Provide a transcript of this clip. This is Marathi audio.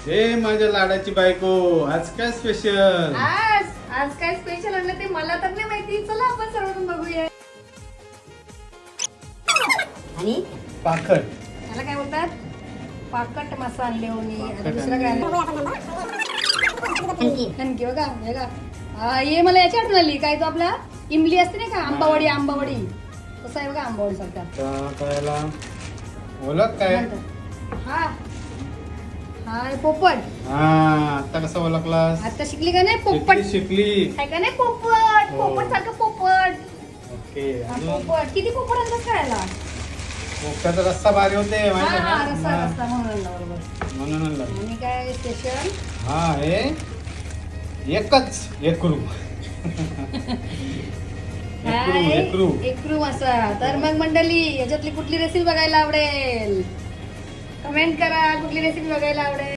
हे माझ्या लाडाची बायको, आज काय स्पेशल? आज काय स्पेशल आणलं ते मला तर नाही माहिती. चला आपण सर्वजण बघूया. आणि पाखड. त्याला काय बोलतात? पाकट मासा आणले होणी. आता पाकट दुसरं काय आणले. आणलं? खणकी बघा बघा. हे मला याची आठवण आली. काय तो आपला इमली असते नाही का, आंबावडी. आंबावडी तसं आहे बघा, आंबावडी सारखा. त्याला ओळख काय? हा हा हे पोपट. हा, आता कसं ओळखलास? आता शिकली का नाही पोपट? शिकली. काय का नाही पोपट? हो. पोपट सारखं पोपट. ओके. हा, अजून पोपट किती पोपट आणतात खायला? मोक्याचा रस्सा भारी होते माहिती आहे हा का? रस्सा हा, रस्सा म्हणून आणला बरोबर. म्हणून आणलं. आणि काय स्पेशल? हा, हे एकच एकरू. एकरू. एकरू मासा. तर मग मंडळी याच्यातली कुठली रेसिपी बघायला आवडेल? कमेंट करा, कुठली रेसिपी बघायला आवडेल.